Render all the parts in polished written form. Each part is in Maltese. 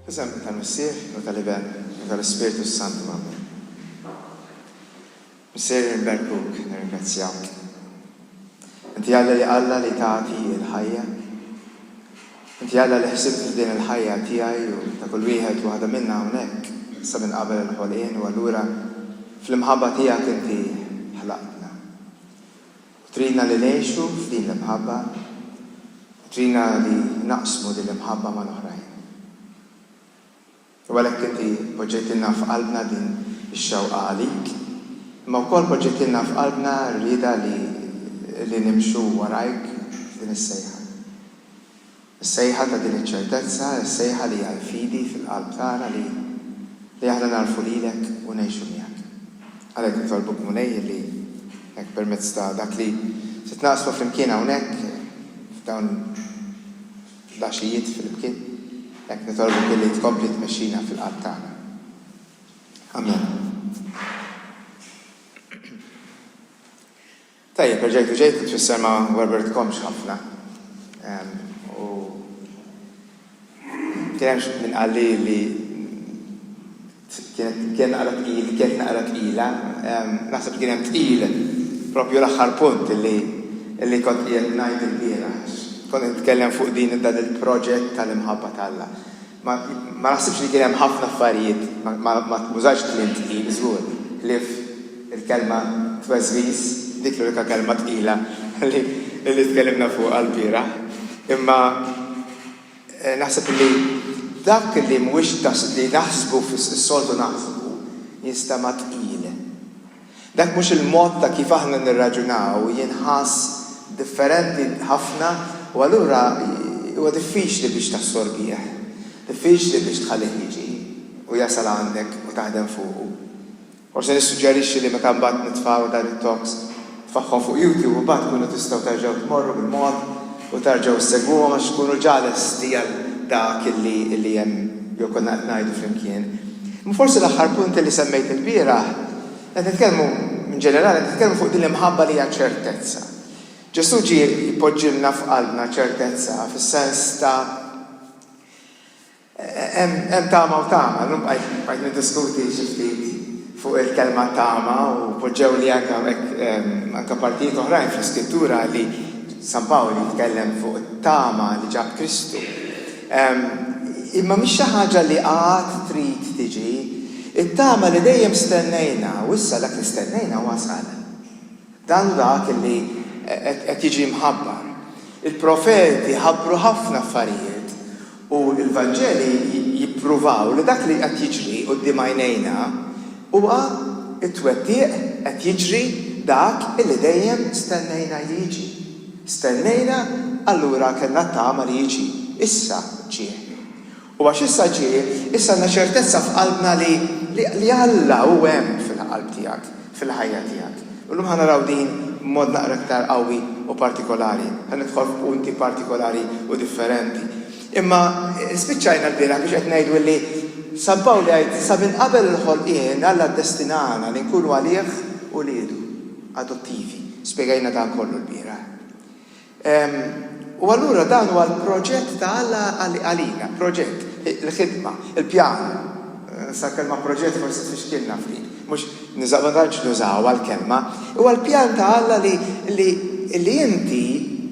Fisem tal-Missier u tal-Iben u tal-Spiritu Santu Amen. Missier nberkuk, nirringrazzjak. Inti Alla li Alla li tagħti l-ħajja. Inti Alla li ħsibt f'din il-ħajja tiegħi u ta' kull wieħed u waħda minna hawnhekk sa minn qabel il-ħolqien u allura fl-imħabba tiegħek inti ħlaqtna. Tridna li ngħixu f'din l-imħabba, tridna li naqsmu din l-imħabba mal-oħrajn. U għalhekk inti poġġejtilna f'qalbna din ix-xewqa għalik, imma wkoll poġġejtilna f'qalbna rrieda li nimxu warajk f'din is-sejħa. Is-sejħa ta' din iċ-ċertezza, is-sejħa li hija fidi fil-qalb tagħna li aħna narfu lilek u ngħixu miegħek. Għalhekk nitolbuk Mulej li hekk permezz ta' dak li se tnaqsmu flimkien hawnhekk f'dawn l-għaxijiet fil-imkien, hekk nitolbuk li tkompli tmexxina fil-qalb tagħna. Amen. Tajjeb, ġejtu tfisser ma werbertkomx ħafna. U kien hemm min qal li kien naqra tqila, naħseb kien hemm tqil propju l-aħħar punt illi kont qiegħed ngħid il-bieraħ. Kont nitkellem fuq din dan il-proġett tal-imħabba tal-Alla. Ma naħsibx li kien hemm ħafna affarijiet, ma tużax kliem tqil, żgur, klif il-kelma tweżwiż, dik l-unika kelma tqila li tkellimna fuq għall-bieraħ. Imma naħseb li dak li mhuwiex li naħsbu fis-soltu naħsbu jista' ma tqil. Dak mhux il-mod ta' kif aħna nirraġunaw jinħass differenti ħafna u allura huwa diffiċli biex tassorbih, diffiċli biex tħallih jiġi u jasal għandek u taħdem fuqu. Forsi nissuġġerixxi li meta mbagħad nitfgħu dan it-talks tfaħħom fuq YouTube u mbagħad tkunu tistgħu terġgħu tmorru bil-mod u terġgħu ssegwuhom għax tkunu ġalesti għal dak illi hemm jew konna qed ngħidu flimkien. Forsi l-aħħar punt li semmejt il-bieraħ qed nitkellmu in ġenerali qed nitkellmu fuq din l-imħabba li hija ċertezza. Ġesu ġie jpoġġilna f'qalbna ċertezza fis-sens ta' hemm tama u tama, llum bqajt niddiskuti xi ftit fuq il-kelma tama u poġġew li anke partijiet oħrajn fl-Iskrittura li San Pawli jitkellem fuq it-tama li ġab Kristu. Imma mhix xi ħaġa li qatt trid tiġi, it-tama li dejjem stennejna u issa dak li stennejna wasal. Dan dak li qed jiġi mħabbar. Il-profeti ħabbru ħafna affarijiet u l-Vanġeli jippruvaw li dak li qed jiġri quddiem għajnejna huwa t-twettieq qed jiġri dak illi dejjem stennejna jiġi. Stennejna allura kellna tama li jiġi. Issa ġie. U għax issa ġie, issa għandna ċertezza f'qalbna li Alla hu hemm fil-qalb tiegħek, fil-ħajja tiegħek. U llum ħanaraw din mod naqra iktar qawwi u partikolari. Ħanidħol f'punti partikolari u differenti. Imma spiċċajna l-bieraħ biex qed ngħidu li San Pawli jgħid sa minn qabel il-ħolqien Alla ddestinana li nkunu għalih u liedu adottivi. Spjegajna dan kollu l-bieraħ. U allura dan huwa l-proġett ta' Alla għalina, proġett, il-ħidma, il-pjan. Sa kelma proġett forsi tfixkilna ftit. Mhux niżabadanx nużaw għal-kelma, huwa l-pjan ta' Alla li inti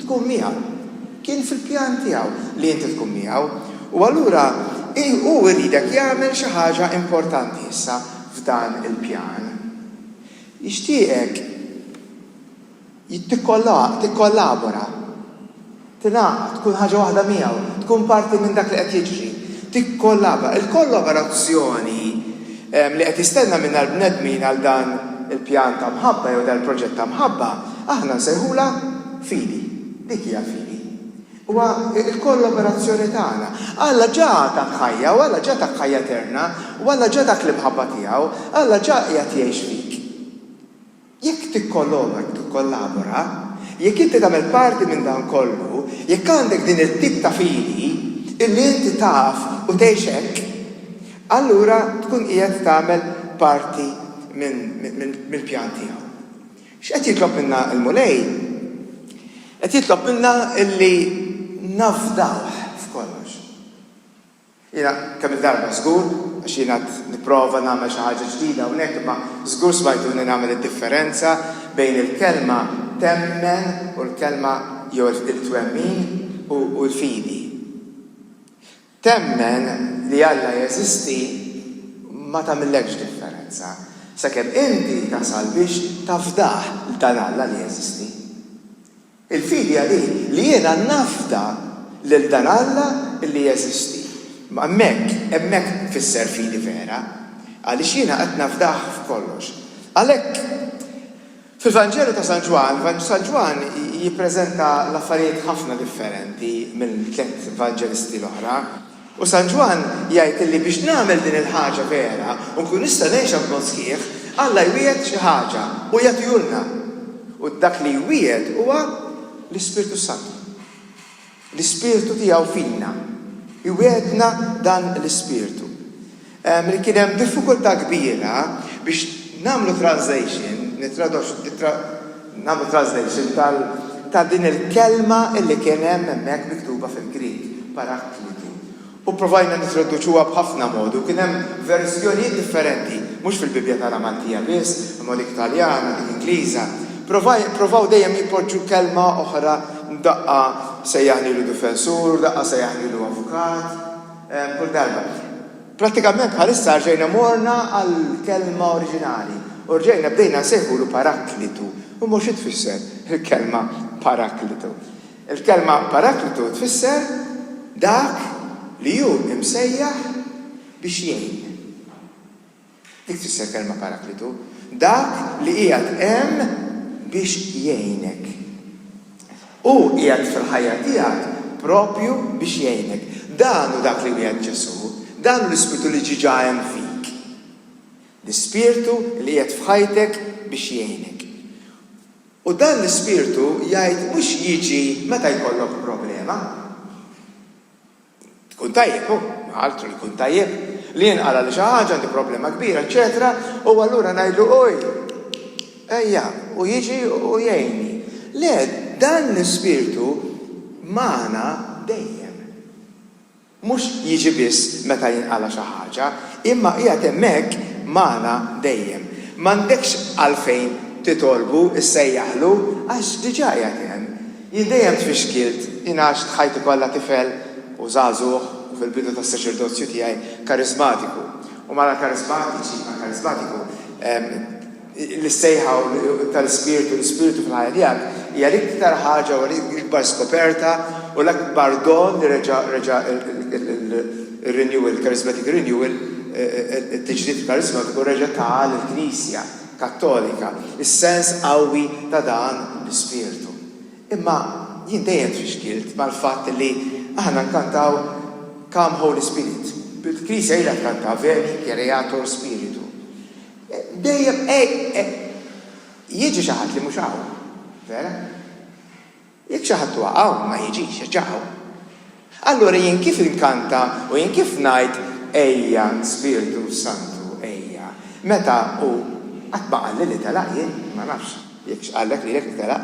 tkun miegħu. Kien fil-pjan tiegħu li inti tkun miegħu. U allura hu jridek jagħmel xi ħaġa importanti issa f'dan il-pjan. Jixtieqek tikkollabora. Tingħaqad tkun ħaġa waħda miegħu, tkun parti minn dak li qed jiġri. Tikkollabora. Il-kollaborazzjoni li qed jistenna minn l-bnedmin għal dan il-pjan ta' mħabba jew dan il-proġett ta' mħabba, aħna nsejħula fidi. Dik hija fidi. Huwa il-kollaborazzjoni tagħna. Alla ġa ta' ħajja u Alla ġa ta' ħajja eterna u Alla ġa dak l-imħabba tiegħu, Alla ġa qiegħed jgħix fik. Jekk tikkollabora, jekk inti tagħmel parti minn dan kollu, jekk għandek din it-tip ta' fidi illi inti taf u tgħixek, allura tkun qiegħed tagħmel parti mill-pjan tiegħu. X'qed jitlob minna l-Mulej? Qed jitlob minna illi nafdawh f'kollox. Jiena kemm il-darba żgur, għax jiena nipprova nagħmel xi ħaġa ġdida hawnhekk, imma żgur smajtuni nagħmel id-differenza bejn il-kelma temmen u l-kelma jew il-twemmin u l-fidi. Temmen li Alla jeżisti ma tagħmellekx differenza sakemm inti tasal biex tafdah dan Alla li jeżisti. Il-fidi għalik li jiena nafda lil dan Alla li jeżisti. Ma hemmhekk fisser fidi vera, għaliex jiena qed nafdah f'kollox. Għalhekk fil-Vanġelu ta' San Ġwan jippreżenta l-affarijiet ħafna differenti minn tliet Vanġelisti l-oħra. U San Ġwan jgħid li biex nagħmel din il-ħaġa vera u nkun nista' ngħixha b'mod sħiħ, Alla jwiegħed xi ħaġa u jagħtihulna. U dak li jwiegħed huwa l-Ispiritu Santu. L-Ispiritu tiegħu fina. Jwiegħedna dan l-Ispiritu. Li kien hemm diffikultà kbira biex nagħmlu translation, nagħmlu translation ta' din il-kelma illi kien hemm hemmhekk miktuba fil-Grieg, paraklitu. U provajna nitraduċuha b'ħafna modi, kien hemm verżjonijiet differenti, mhux fil-Bibja tal-Maltija biss, imma dik Taljana, dik Ingliża. Provaw dejjem jipoġġu kelma oħra, daqqa sejjaħnilu difensur, daqqa sejjaħnilu avukat, kull darba. Pratikament bħalissa rġejna morna għall-kelma oriġinali. U rġejna bdejna nsejħulu paraklitu. U mhux tfisser il-kelma paraklitu. Il-kelma paraklitu tfisser dak li hu imsejjaħ biex jgħin. Dik tfisser kelma paraklitu. Dak li qiegħed hemm biex jgħinek. U qiegħed fil-ħajja tiegħek propju biex jgħinek. Dan hu dak li qiegħed Ġesu, dan hu l-Ispiritu li ġiġa hemm fik. L-Ispiritu li qiegħed f'ħajtek biex jgħinek. U dan l-Ispiritu jgħid mhux jiġi meta jkollok problema. Tkun tajjeb, altru li tkun tajjeb, li jinqala li xi ħaġa għandi problema kbira, eċetera, u allura ngħidlu ejja, u jiġi u jgħinni. Le, dan l-Ispiritu magħna dejjem. Mhux jiġi biss meta jinqala xi ħaġa, imma qiegħed hemmhekk magħna dejjem. M'għandekx għalfejn titolbu issejjaħlu għax diġà qiegħed hemm. Jien dejjem tfixkilt, jien għax ħajti kollha tifel u żagħżugħ u fil-bidu tas-saċerdozzju tiegħi karismatiku. U mara karismatiku l-sejħa tal-Ispiritu, l-Ispiritu fil-ħajja tiegħek hija l-iktar ħaġa u l-ikbar skoperta u l-akbar don li reġa' il-renewal, charismatic renewal, il-tiġdid karismatiku reġa' tal il-Knisja Kattolika, is-sens qawwi ta' dan l-Ispiritu. Imma jien dejjem tfixkilt mal-fatt li aħna nkantaw Come Holy Spirit. Bil-Knisja ilha tkantaw Veni Creator Spiritu. Dejjem jiġi xi ħadd li mhux hawn, vera? Jekk xi ħadd huwa hawn ma jiġix ġaw. Allura jien kif inkanta u jien kif ngħid ejja Spiritu Santu ejja. Meta hu qatt ma qal li telaq jien ma nafx jekk qallek li jekk telaq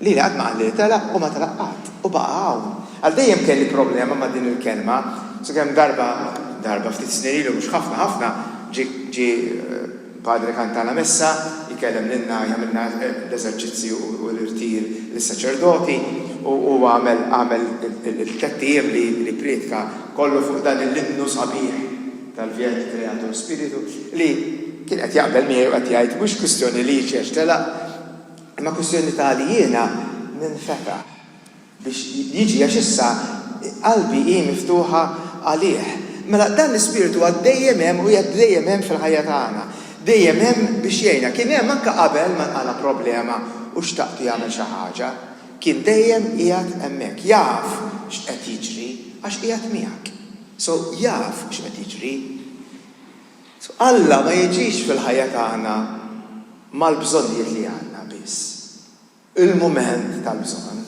li qatt ma qal li telaq u ma telaqat u baqa' hawn. Għal dejjem kelli problema ma' din il-kelma, sakemm darba ftit snin ilu mhux ħafna ġi padre kanta la messa, jikellem lilna jagħmilna l-eżerċizzju u l-irtir lis-saċerdoti u għamel il-tettir li pritka kollu fuq dan il-linnu sabiħ tal-Veni Creator Spiritu li kien qed jaqbel miegħu qed jgħid mhux kwistjoni li jiġi telaq, imma kwistjoni ta' li jiena ninfetaħ biex jiġi għax issa qalbi hi miftuħa għalih. Mela dan l-Ispiritu għaddejjem hemm u dejjem hemm fil-ħajja tagħna. Dejjem hemm biex jgħinna. Kien hemm anke qabel ma nqala problema u xtaqtu jagħmel xi ħaġa, kien dejjem qiegħed hemmhekk. Jaf x'qed jiġri għax qiegħed miegħek. So jaf x'qed jiġri. So Alla ma jiġix fil-ħajja tagħna mal-bżonnijiet li għandna biss. Il-mument tal-bżonn.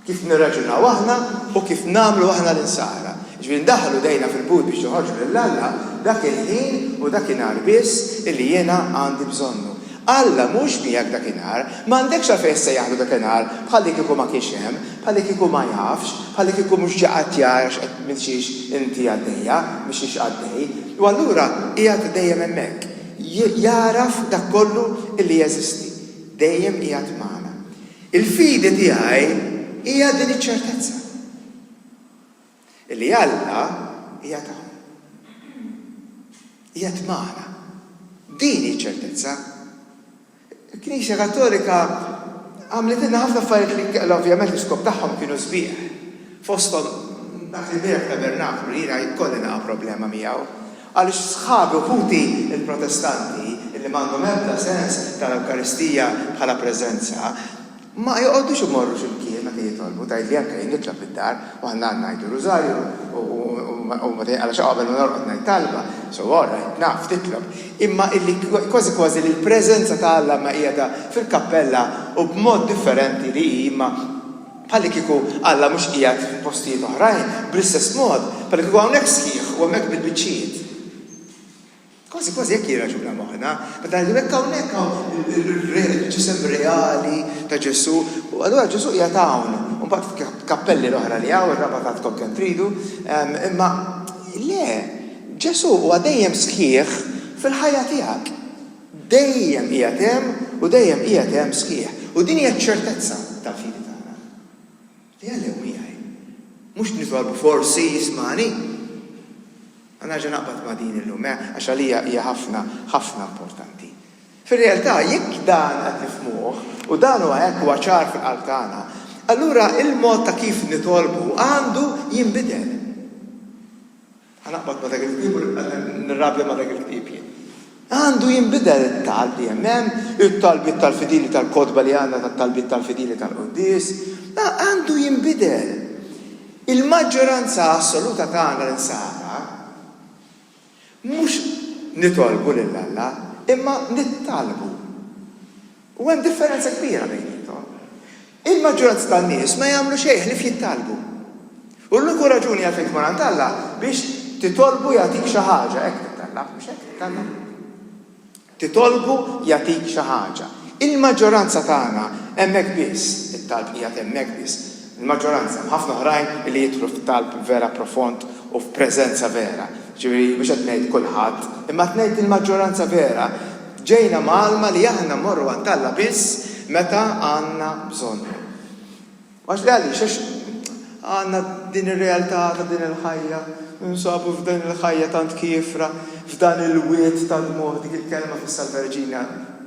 Kif nirraġunaw aħna u kif nagħmlu aħna l-insara. Ġifieri ndaħlu dejna fil-but biex joħorġu lill-Alla dak il-ħin u dakinhar biss illi jiena għandi bżonnu. Alla mhux miegħek dakinhar, m'għandekx għalfejn sejjaħlu dakinhar bħalli kieku ma kienx hemm, bħalli kieku ma jafx, bħalli kieku mhux ġaqgħet jarax qed mixiex inti għaddejja, mixiex għaddej. U allura qiegħed dejjem hemmhekk. Jaraf dak kollu illi jeżisti. Dejjem qiegħed magħna. Il-fidi tiegħi hija din iċ-ċertezza. Illi Alla qiegħed hawn. Qiegħed magħna. Din iċ-ċertezza. Il-Knisja Kattolika għamlet inna ħafna affarijiet li ovvjament l-iskop tagħhom kienu sbieħ. Fosthom dak il-bieħ tabernaklu jiena jkolli naqa' problema miegħu. Għaliex sħabi uħuti il-Protestanti illi m'għandhom ebda sens tal-Ewkaristija bħala preżenza ma joqgħodux imorru x'imkien meta jitolbu tgħid li hemm kien nitlob id-dar u ħanna ngħidu rużarju u għalax qabel ma norqod ngħid talba, so orajt naf titlob. Imma illi kważi li l-preżenza ta' Alla ma qiegħda fil-kappella u b'mod differenti li imma bħalli kieku Alla mhux qiegħed f'postijiet oħrajn bl-istess mod, bħalli kieku hawnhekk sħiħ u hemmhekk bil-biċċiet. Kważi jekk jiraġuna moħħna, meta ngħidu hekk hawnhekk il-ġisem reali ta' Ġesu, u allura Ġesu qiegħed hawn, u mbagħad kappelli l-oħra li hawn ir-rabatatkom kemm tridu, imma le, Ġesu huwa dejjem sħiħ fil-ħajja tiegħek. Dejjem qiegħed hemm u dejjem qiegħed hemm sħiħ. U din hija ċ-ċertezza tal-fidi tagħna. Li għallew miegħi. Mhux nitolbu forsi jismani. Għana ġa naqbad ma' din illum, għax għalija hija ħafna importanti. Fir-realtà, jekk dan qed nifhmuh u dan huwa hekk huwa ċar fil-qalb tagħna, allura il-mod ta' kif nitolbu għandu jinbidel. Naqbad ma' dak il-ktieb u nirrabja ma' dak il-ktieb jien. Għandu jinbidel it-talb li hemm, it-talbiet tal-fidili tal-kodba li għandna tat-talbiet tal-fidili tal-Qudies, għandu jinbidel. Il-maġġoranza assoluta tagħna l-insara mhux nitolbu lil Alla, imma nittalbu. U hemm differenza kbira bejniethom. Il-maġġoranza tan-nies ma jagħmlu xejn li jittalbu. U l-uniku raġuni għalfejn tmur Alla biex titolbu jagħtik xi ħaġa, hekk titallab, mhux hekk titallab. Titolbu jagħtik xi ħaġa. Il-maġġoranza tagħna hemmhekk biss, it-talb qiegħed hemmhekk biss. Il-maġġoranza ħafna oħrajn li jidħlu f'talb vera profond u f'preżenza vera. Ġifieri biex qed ngħid kulħadd, imma tgħid il-maġġoranza vera. Ġejna malma li aħna mmorru għand Alla biss meta għandna bżonnu. Għax li għaliex għandna din ir-realtà ta' din il-ħajja, nsabu f'dan il-ħajja tant kifra, f'dan il-wiet tal-mod, dik il-kelma fis-Salverġina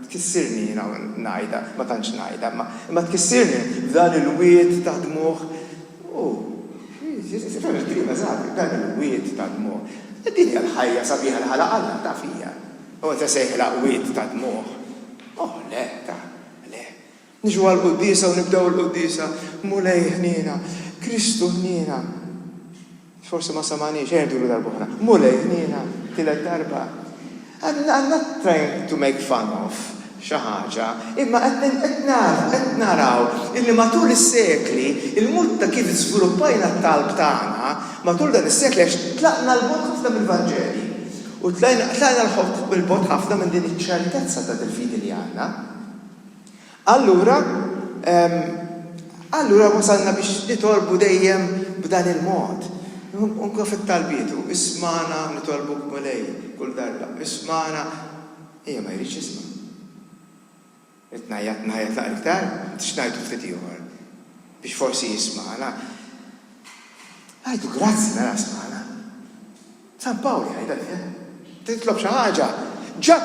tkissirni jiena ngħidha, ma tantx ngħidha, imma tkissirni f'dan il-wiet ta' dmuħ. Fem il-klima żgħar, dan il-wiet ta' dmuħ. Din hija l-ħajja sabiħa l-ħalaq Alla ta' fija. U ta' sejħla wiet ta' dmuħ. Le, le. Niġu għal-Qudiesa u nibdew il-Qudiesa, mulej ħnina, Kristu ħnina. Forsi ma samanix, duru darbuħna. Mulej ħnina, tielet darba. I'm not trying to make fun of xi ħaġa, imma qed naraw illi matul is-sekli il-mod ta' kif żviluppajna t-talb tagħna matul dan is-sekli għax tlaqna l-bot ħafna mill-Vanġeli u tlaqna l-bot ħafna minn din iċ-ċertezza ta' il-fidi li għandna. Allura wasalna biex nitolbu dejjem b'dan il-mod. Unka fit-talbietu, ismana nitolbu b'mulej kull darba, ismana ma jridx isma'. Itnajjat l-iktar, t-xnajtu ftit ieħor biex forsi jismana. Għajdu grazzi nara smana. San Pawli għajda, titlob xi ħaġa. Ġa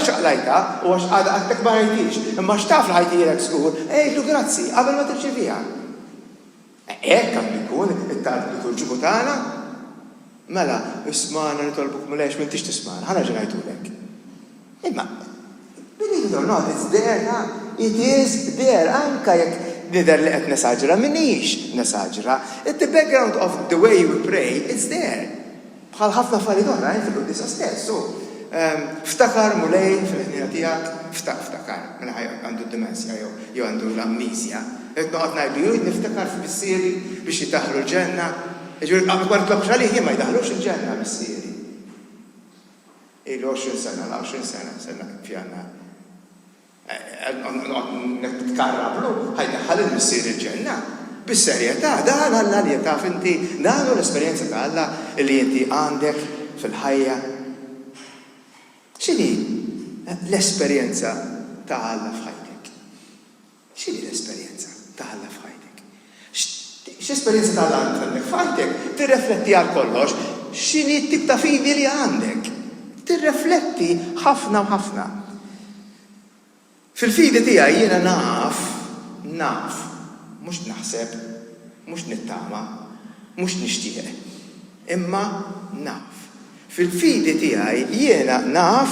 xaqlajta u għax għadek ma ħajtix, imma xtaf li ħajtijek żgur, ejdu grazzi, qabel ma tirċevija. Hekk għandu jkun it-talb li turġibu tagħna. Mela, ismana nitolbuk mulejx m'intix tismana, ħana ġa ngħidulek. Imma believe it or not, it's there, it is there, anka jekk nidher li qed nesaġra, minix nesaġra. The background of the way we pray, it's there. Bħal ħafna affarijiet oħra fil-Qudiesa stess. Ftakar mulej fil-ħnina tiegħek, ftakar, mela għandu d-dimensja jew għandu l-amnizja. Qed noqgħod ngħidu niftakar f'missieri biex jitaħlu l-ġenna. Ġifieri qabel ma nitlobx għalih jien ma jdaħlux il-ġenna missieri. Ilu 20 sena, 20 sena fjanna. Nitkarrablu, ħajdaħħal il-missier il-ġenna. Bis-serjetà, dan Alla li taf inti, dan l-esperjenza ta' Alla li inti għandek fil-ħajja. X'inhi l-esperjenza ta' Alla f'ħajtek? X'inhi l-esperjenza ta' Alla f'ħajtek? X'esperjenza ta' Alla għandek f'ħajtek? Tirrefletti għal kollox, x'inhi t-tip ta' fidi li għandek? Tirrefletti ħafna u ħafna. Fil-fidi tiegħi jiena naf, mhux naħseb, mhux nittama, mhux nixtieq, imma naf. Fil-fidi tiegħi jiena naf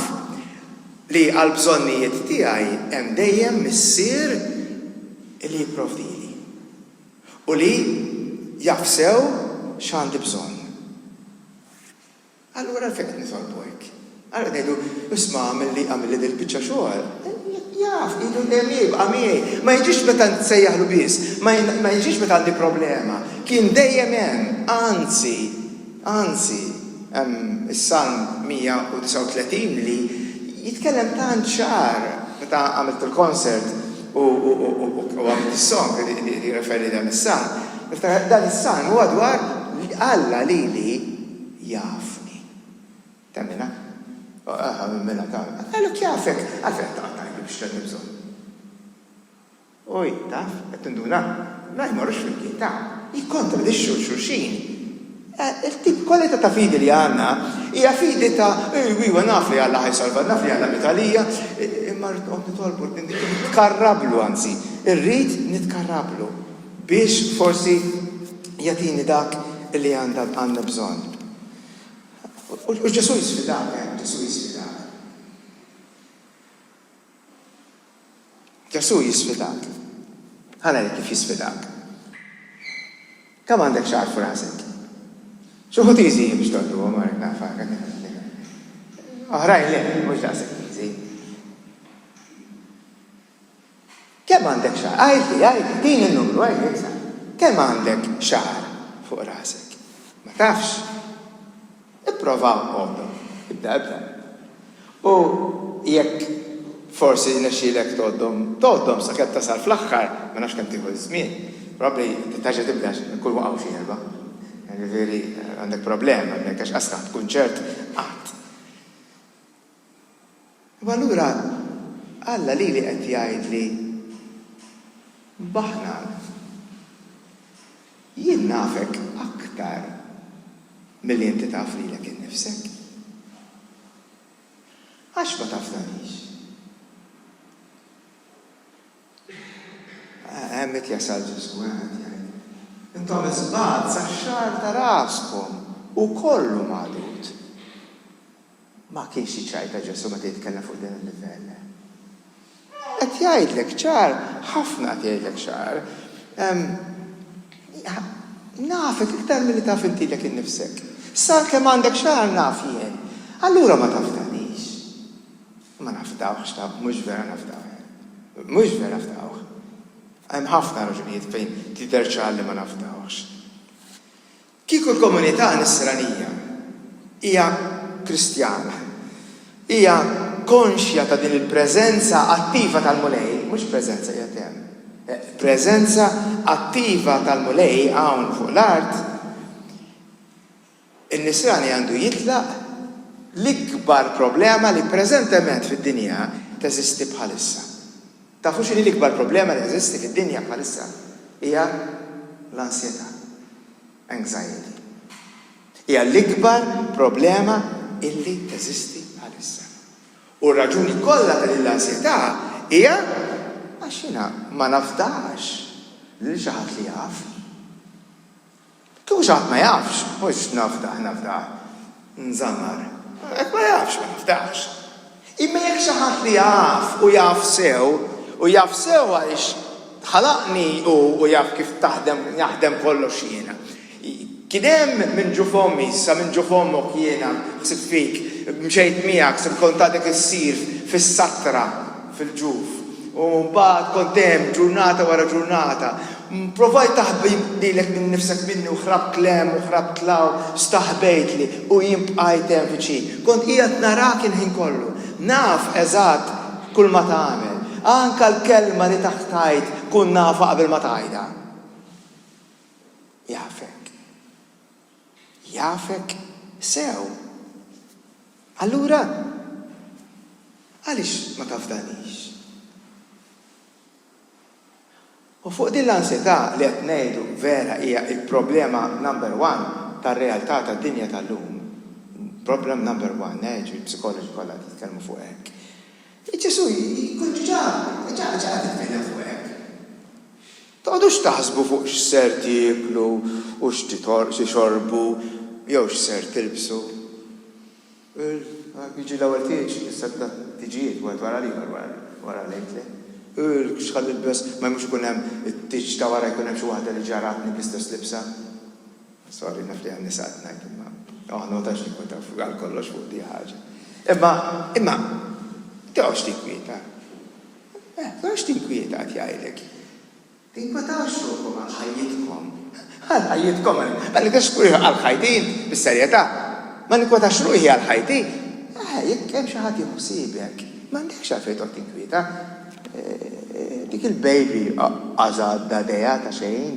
li għall-bżonnijiet tiegħi hemm dejjem missier li jipprovdili u li jafsew x'għandi bżonn. Allura fejn qed nitolbu hekk. Allura ngħidu, isma' għamilli dil-biċċa xogħol. Jaf, ilu dejjem għamiej. Ma jiġix meta nsejjaħlu biss, ma jiġix meta għandi problema. Kien dejjem hemm, anzi, is-Salm 139 li jitkellem tant ċar meta għamilt il-konsert u għamilt is-song li jirreferi dan is-Salm. Dan is-Salm huwa dwar Alla lili jafni. Temmina? Minna kamil. Għallu kjafek, għalfek ta' biex ta' nibżon. Uj, taf, għet nduna, ma jmorrux fil-kien ta' jikontradixxu xulxin. Il-tip kwalità ta' fidi li għanna, hija fidi ta' wiwa naf li Alla ħajsalva, naf li Alla mitalija, imma nitolbu nitkarrablu anzi, irrid nitkarrablu biex forsi jatini dak li għandna bżonn. U Ġesu jisfidak, Ġesu jisfidak. Ġesu jisfidak. Ħana kif jisfidak. Kam għandek xar f'rasek? Xuħut iżi biex tollu għomar nafak. Oħrajn le, mux daqsek iżi. Kem għandek xar? Għajdi, din il-numru, għajdi. Kem għandek xar fuq rasek? Ma tafx? Ipprovaw għoddu, ibda. U jekk forsi nexxilek toddom sa' keb tasal fl-axħar, ma nafx kemm tieħu żmien. Probably taġa tibda kull waqgħu xi erba'. Veri għandek problema, għandek għax asra tkun ċert qatt. U allura Alla li qed jgħidli baħna jien nafek aktar milli inti taf lilek innifsek. Għax ma tafnanix? Hemmet jasal Ġesu jgħid. Intom iżbad sax-xar ta' raskom u kollu magħdud. Ma kienx ċajta Ġesu meta jitkellem fuq din il-livell. Qed jgħidlek ċar, ħafna qed jgħidlek ċar. Nafek iktar milli taf intilek innifsek. Sa kemm għandek xar naf jien. Allura ma taftanix. Ma naftawx ta' mhux vera naftawh. Mhux vera naftawh. Hemm ħafna raġunijiet fejn tidher ċar li ma naftawx. Kieku l-komunità nisranija hija Kristjana, hija konxja ta' din il-preżenza attiva tal-mulej, mhux preżenza jatem. Preżenza attiva tal-mulej hawn fuq l-art, in-nisrani għandu jitlaq l-ikbar problema li preżentement fid-dinja teżisti bħalissa. Tafu x'inhi l-ikbar problema li teżisti fid-dinja bħalissa? Hija l-ansjetà, anxiety. Hija l-ikbar problema illi teżisti bħalissa. U r-raġuni kollha tal-ansjetà hija għax jiena ma nafdax lil xi ħadd li jaf. Kieku xi ħadd ma jafx, mhux nafdaħ, nżammar. Hekk ma jafx, ma nafdax. Imma jekk xi ħadd li jaf u jaf sew għaliex ħalaqni u jaf kif jaħdem kollox jiena. Kien hemm minn ġufommi, sa minn ġufommok jiena ħsib fik, mxejt miegħek, ħsib kont għadek issir fis-sattra fil-ġuf. U mbagħad kont hemm ġurnata wara ġurnata. Provajt taħbib lilek minn nifsek minni u ħrabt klem u ħrabt tlaw, staħbejt li u jimbqajt hemm fiċi. Kont qiegħed narak il-ħin kollu. Naf eżatt kull ma tagħmel. Anka l-kelma li taħtajt kun nafa qabel ma tajda. Jafek sew. Allura, għaliex ma tafdanix? U fuq din l-ansjetà li qed ngħidu vera hija il-problema number 1 tar-realtà tad-dinja tal-lum. Problem number 1, il-psikoloġi kollha titkellmu fuq hekk. Ġesu jkun ġa titkellem fuq hekk. Toqgħodux taħsbu fuq x'ser tieklu u x'ixorbu jew x'ser tilbsu. Jiġi l-ewwel tiġi, issa tiġijiet wara lejtli. X'ħall ilbes ma jmux ikun hemm it-tiġ ta' wara jkun hemm xi waħda li ġaratni bl-istess libsa. Sorry naf li għan nisaqt ngħid imma notax li kont taf għal kollox fuq di ħaġa. Imma tewx tinkwieta. Tewx tinkwieta qed jgħidlek. Tinkwetax ruħkom għal ħajjitkom. Għal ħajjitkom għal tixkuri għal ħajtin bis-serjetà. Ma ninkwetax ruħi għal ħajti. Jekk hemm xi ħadd jħossibek, m'għandekx għalfejn toqgħod tinkwieta. Dik il-baby għażadda dejja ta' xejn.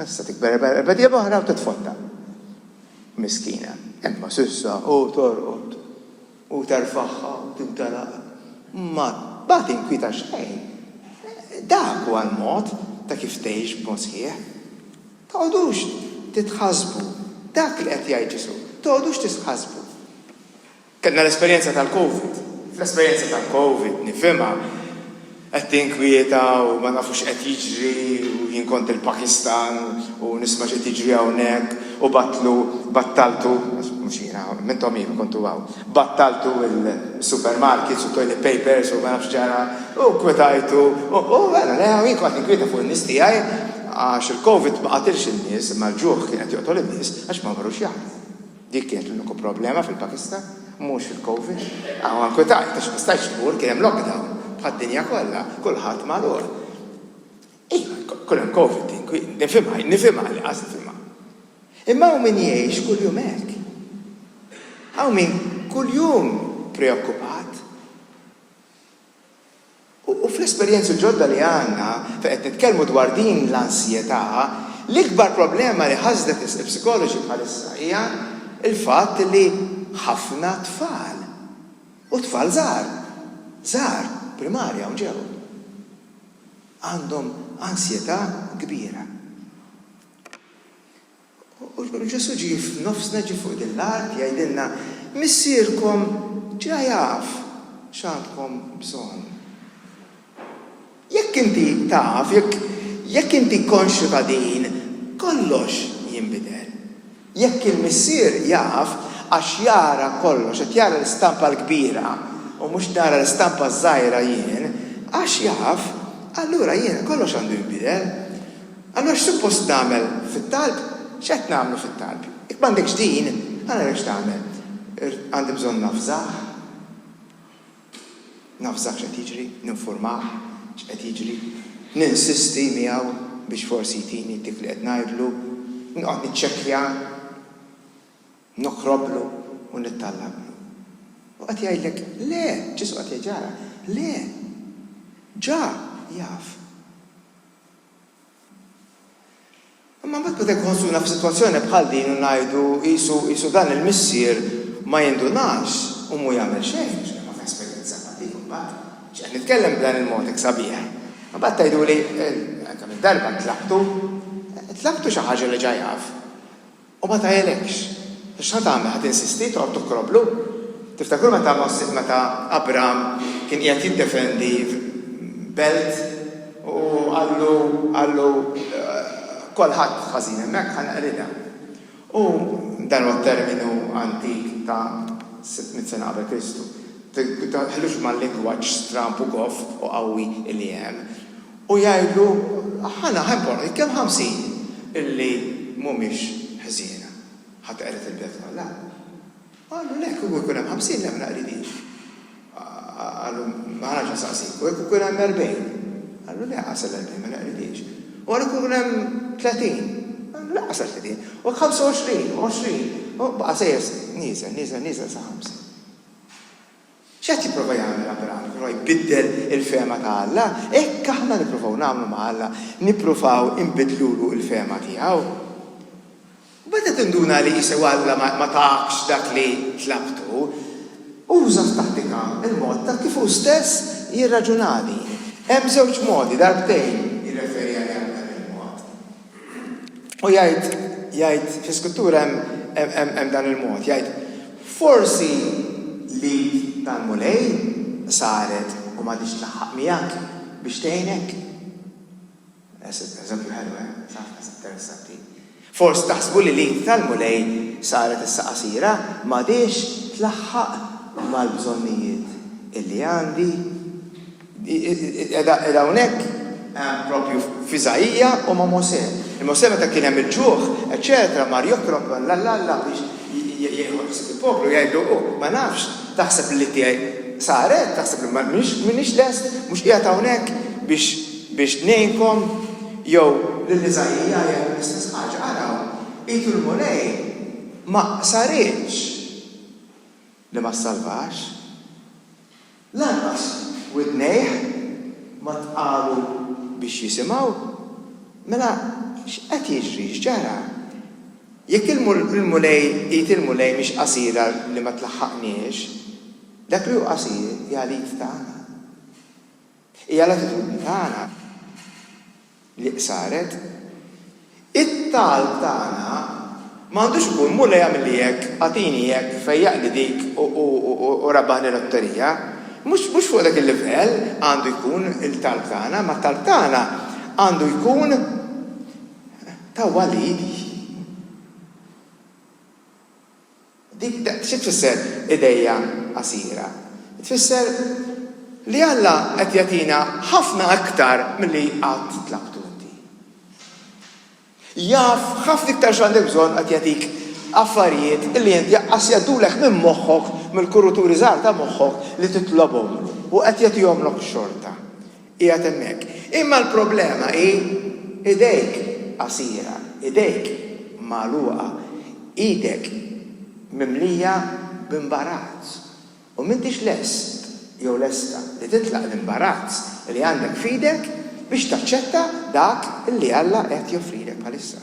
Issa tikber bedja boħra u titfonda. Miskina. Imma sissa u torqod u terfaħħa u tintalaq. Ma bad tinkwita xejn. Dak huwa l-mod ta' kif tgħix b'mod sħiħ. Toqgħodux titħasbu. Dak li qed jgħid Ġesu. Toqgħodux titħasbu. Kellna l-esperjenza tal-COVID. Fl-esperjenza tal-COVID nifhimha qed tinkwieta u ma nafux qed jiġri u jien kont il-Pakistan u nisma' x'qed jiġri hawnhekk u battaltu mhux jiena minnhom jien kontu hawn. Battaltu il-supermarkets u toilet papers u ma nafx ġara u kwetajtu u wara jien kont inkwieta fuq in-nies tiegħi għax il-COVID ma qatilx in-nies imma l-ġuħ kien qed joqtol in-nies għax ma marrux jaħdmu. Dik kienet l-uniku problema fil-Pakistan, mhux fil-COVID. Għan kwetajt għax ma stajtx tmur kien hemm lockdown. Bħad-dinja kollha, kulħadd magħlur. Kien hemm COVID, nifhimha li qas nifhimha. Imma hawn min jgħix kuljum hekk. Hawn min kuljum preokkupat. U fl-esperjenzi ġodda li għandna fejn qed nitkellmu dwar din l-ansjetà, l-ikbar problema li ħażdet il-psikoloġi bħalissa hija il-fatt li ħafna tfal u tfal żgħar primarja u ġew għandhom ansjetà kbira. U Ġesu ġie f'nofsna ġie fuq dil-art jgħidilna missierkom ġa jaf x'għandkom bżonn. Jekk inti taf, jekk inti konxu ta' din, kollox jinbidel. Jekk il-missier jaf għax jara kollox, qed jara l-istampa l-kbira u mhux nara l-istampa żgħira jien, għax jaf, allura jien kollox għandu jinbidel. Allura x'suppost nagħmel fit-talb? X'qed nagħmlu fit-talb? Jekk m'għandekx din, għandek x'tagħmel? Għandi bżonn nafżah x'qed jiġri, ninfurmah x'qed jiġri, ninsisti miegħu biex forsi jtini dik li qed ngħidlu, noqgħod niċċekkja, noqroblu u nittallablu. U qed jgħidlek, le, Ġesu qed jgħidġara, le, ġa jaf. Imma mbagħad beda jkunu f'sitwazzjoni bħal din u ngħidu qisu dan il-missier ma jindunax u mhu jagħmel xejn, ma f'esperjenza dik imbagħad. X'qed nitkellem b'dan il-mod hekk sabiħ. Mbagħad tgħiduli anke mid-darba tlabtu xi ħaġa li ġa jaf. U ma tgħidlekx. X'ħad tagħmel ħadd insisti toqgħod toqroblu? Tiftakru meta Abram kien qiegħed jiddefendi belt u għallu kolħadd ħażin hemmhekk ħanqrida. U dan huwa terminu antik ta' 600 sena qabel Kristu. Ħlux mal-lingwaġġ stramp u goff u qawwi li hemm. U jgħidu ħempor kemm 50 illi mhumiex ħżiena. Ħadd qeret il-belt kollha. Għallu lek u jkun hemm 50 li ma naqridix. Għallu ma nafx nsaqsik, u jekk ikun hemm 40. Għallu le qasal 40 ma naqridix. U għallu ikun hemm 30. Għallu le qasal 30. U 25, 20. U baqa' sejjer nieżel sa 50. X'qed jipprova jagħmel Abraham? Jipprova jbiddel il-fehma ta' Alla. Hekk aħna nippruvaw nagħmlu ma' Alla, nippruvaw inbidlulu il-fehma tiegħu. Beda tinduna li jisew Alla ma taħx dak li tlabtu, uża f'tattika il-mod ta' kif hu stess jirraġunali. Hemm żewġ modi, darbtejn jirreferi għal dan il-mod. U jgħid fis-Skrittura hemm dan il-mod, jgħid forsi li tal-mulej saret u ma diċ laħħaq miegħek biex tgħinek. Eżempju ħelu, interessanti. Forsi taħsbu li tal-mulej saret issa qasira ma diċ tlaħħaq mal-bżonnijiet illi għandi. Edha hawnhekk propju fiżajija u ma' Mosè. Il-Mosè meta kien hemm il-ġuħ, eċċetera, mar jokrob la biex jieħu il-poplu jgħidu ma nafx, taħseb li tiegħi saret, taħseb li m'iniex lest, mhux qiegħed hawnhekk biex ngħinkom jew lill-Iżajjija jew l-istess ħaġa. Araw, qiegħdu l-mulej ma saritx li ma ssalvax. Lanqas widnejh ma tqalu biex jisimgħu. Mela x'qed jiġri x'ġara? Jekk il-mulej il-mulej mhix qasira li ma tlaħħaqniex, dak li hu qasir hija l-id tagħna. Hija l-attitudni tagħna li saret. It-talb tagħna m'għandux ikun mulej għamilli hekk, għatini hekk, fejjaqli dik u rabbaħni l-lotterija. Mhux fuq dak il-livell għandu jkun il-talb tagħna, ma t-talb tagħna għandu jkun ta' walidi. Dik xi tfisser idejja qasira. Tfisser li Alla qed jagħtina ħafna aktar milli qatt tlabtu inti. Jaf ħafna iktar x'għandek bżonn qed jagħtik affarijiet illi inti jaqqas jgħaddulek minn moħħok, mill-kuruturi żgħar ta' moħħok li titlobhom u qed jagħtihomlok xorta. Qiegħed hemmhekk. Imma l-problema hi idejk qasira, idejk magħluqa, idek mimlija b'imbarazz. U m'intix lest jew lesta li titlaq l-imbarazz li għandek f'idek biex taċċetta dak li Alla qed joffrilek bħalissa.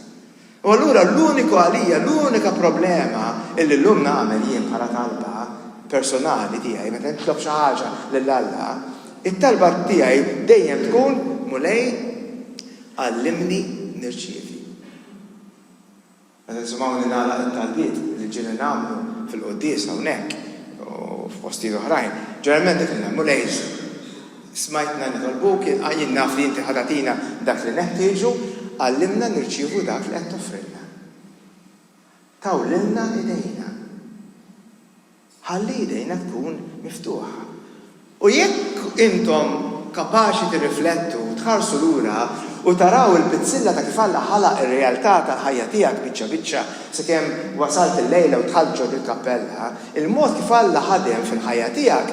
U allura l-unika problema illi llum nagħmel jien bħala talba personali tiegħi meta nitlob xi ħaġa lil Alla, it-talba tiegħi dejjem tkun mulej għallimni nirċievi. Meta nisimgħu li nagħlaq it-talbiet li ġieli nagħmlu fil-quddies hawnhekk u f'postijiet oħrajn, ġeneralment dik li mulej smajtna nitolbu kien jien naf li inti ħadatina dak li neħtieġu, għallimna nirċievu dak li qed toffrilna. Tawlilna idejna. Ħalli idejna tkun miftuħa. U jekk intom kapaċi tirriflettu u tħarsu lura u taraw il-bizzilla ta' kif Alla ħalaq ir-realtà tal-ħajja tiegħek biċċa biċċa sakemm wasalt il-lejla u tħallġod il-kappella, il-mod kif Alla ħadem fil-ħajja tiegħek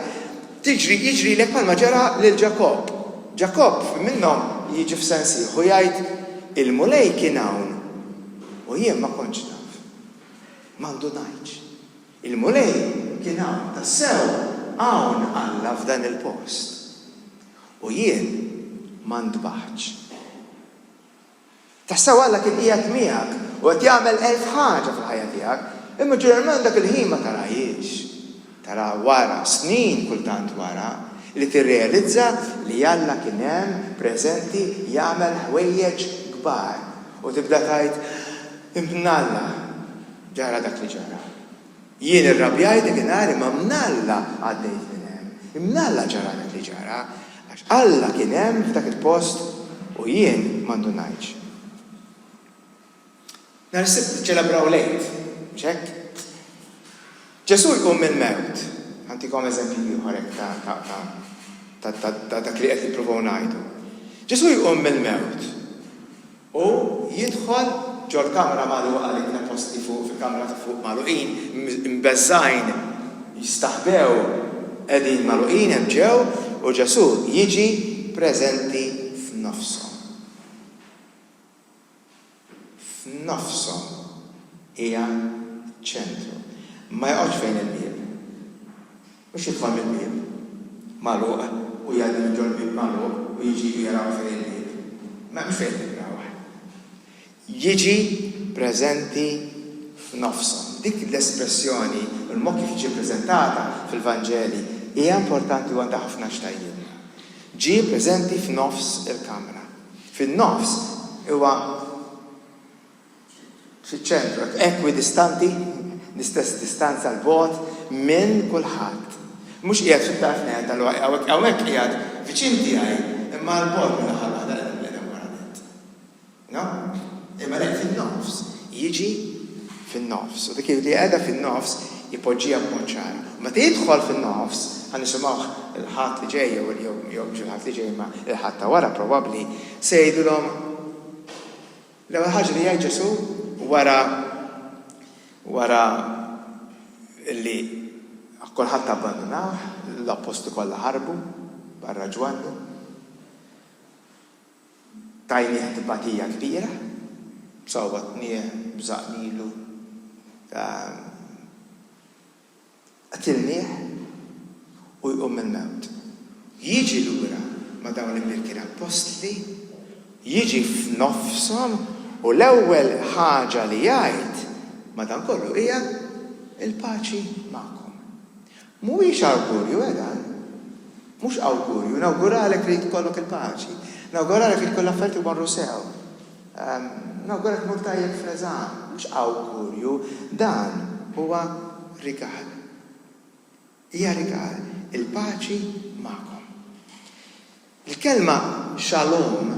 jiġri lek bħalma ġara lil Ġakob. Ġakob minnhom jiġi f'sens ieħor jgħid il-mulej kien hawn u jien ma kontx naf. M'għandu ngħidx. Il-mulej kien hawn tassew hawn Alla f'dan il-post. U jien ma ntbaħx. Tassew Alla kien qiegħed miegħek u qed jagħmel elf ħaġa fil-ħajja tiegħek, imma ġeneralment dak il-ħin ma tarajiex. Tara wara snin kultant wara li tirrealizza li Alla kien hemm preżenti jagħmel ħwejjeġ kbar u tibda tgħid imnalla ġara dak li ġara. Jien irrabjajt iknar imma mnalla għaddejt minn hemm. Imnalla ġara dak li ġara għax Alla kien hemm f'dak il-post u jien m'għandu ngħidx. Nhar is-Sibt ċelebraw lejt, ċekk? Ġesu jqum mill-mewt. Ħantikom eżempji ieħor ta' dak li qed nippruvaw ngħidu. Ġesu jqum mill-mewt u jidħol ġo l-kamra magħluqa li kien posti fuq fil-kamra ta' fuq magħluqin mbeżżajn jistaħbew qegħdin magħluqin hemm ġew u Ġesu jiġi preżenti f'nofshom. F'nofshom hija ċentru. Ma jqgħodx fejn il-bieb. Mhux jidħol mill-bieb magħluq u jgħaddi ġol bib magħluq u jiġi jaraw fejn il-bieb. Ma mhux fejn nibrawh. Jiġi preżenti f'nofshom. Dik l-espressjoni, il-mod kif jiġi preżentata fil-Vanġeli hija importanti u għandha ħafna xtajjin. Ġie preżenti f'nofs il-kamra. Fin-nofs huwa fiċ-ċentru, ekwidistanti, l-istess distanza l-bogħod minn kulħadd. Mhux qiegħed fit-tarf ngħid hawnhekk qiegħed viċin tiegħi, imma l-bogħod minn aħħar waħda l-qedem warament. No? Imma lek fin-nofs, jiġi fin-nofs. U dik li qiegħda fin-nofs jipoġġiha b'mod ċar. Meta jidħol fin-nofs, ħanisimgħuh il-ħadd li ġej jew mhux il-ħadd li ġej ma il-ħadd ta' wara probabbli se jgħidulhom l-ewwel ħaġa li jgħid Ġesu wara li kulħadd abbandunaw, l-apposti kollha ħarbu barra ġwannu. Tajnieh tibbatija kbira, sawwatnieh, bżaqnilu, qatilnieh u jqum mill-mewt. Jiġi lura ma' dawn il-mirkien apostli, jiġi f'nofshom u l-ewwel ħaġa li jgħid madankollu hija il-paċi magħkom. Mhuwiex awgurju dan. Mhux awgurju, nawguralek li tkollok il-paċi. Nawguralek li tkollok affarijiet imorru sew. Nawguralek tmur tajjeb f'reżan. Mhux awgurju, dan huwa rigal. Hija rigal, il-paċi magħkom. Il-kelma shalom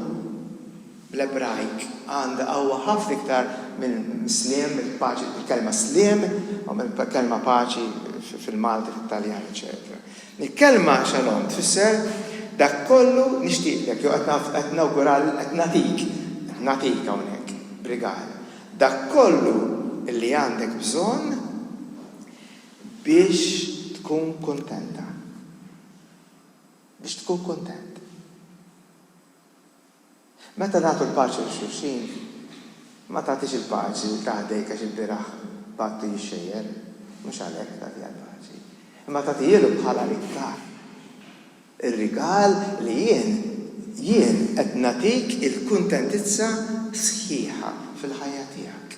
bl-Ebrajk għandha huwa ħafna iktar minn sliem, il-kelma sliem, u mill-kelma paċi fil-Malti, fil-Taljan, eccetera. Il-kelma shalom tfisser dak kollu nixtieqlek, jew qed nawgural qed natik hawnhekk brigal. Dak kollu li għandek bżonn biex tkun kontenta. Biex tkun kontent. Meta nagħtu l-paċi l xulxin, ma tagħtix il-paċi taħdejk għax il-biraħ battu jixxejjer, mhux għalhekk tagħti għall-paċi. Imma tagħtilu bħala rigal. Ir-rigal li jien qed nagħtik il-kuntentizza sħiħa fil-ħajja tiegħek.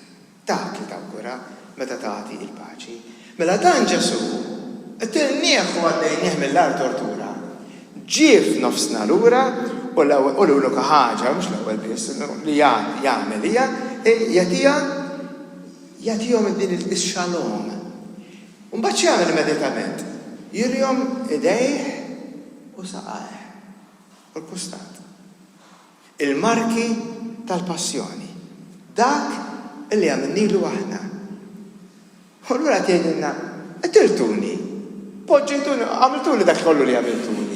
Dak li tawgura meta tagħti il-paċi. Mela dan Ġesu qed nieħu għaddejnieh mill-ar tortura. Ġie f'nofsna lura u l-ewwel ħaġa mhux l-ewwel biss li jagħmel hija jagħtihom din ix-xalom. U mbagħad jagħmel immedjatament. Jirjhom idejh u saqajh u l-kustat. Il-marki tal-passjoni. Dak li għamilnilu aħna. U allura tgħidilna qtiltuni, poġġejtuni, għamiltuli dak kollu li għamiltuni.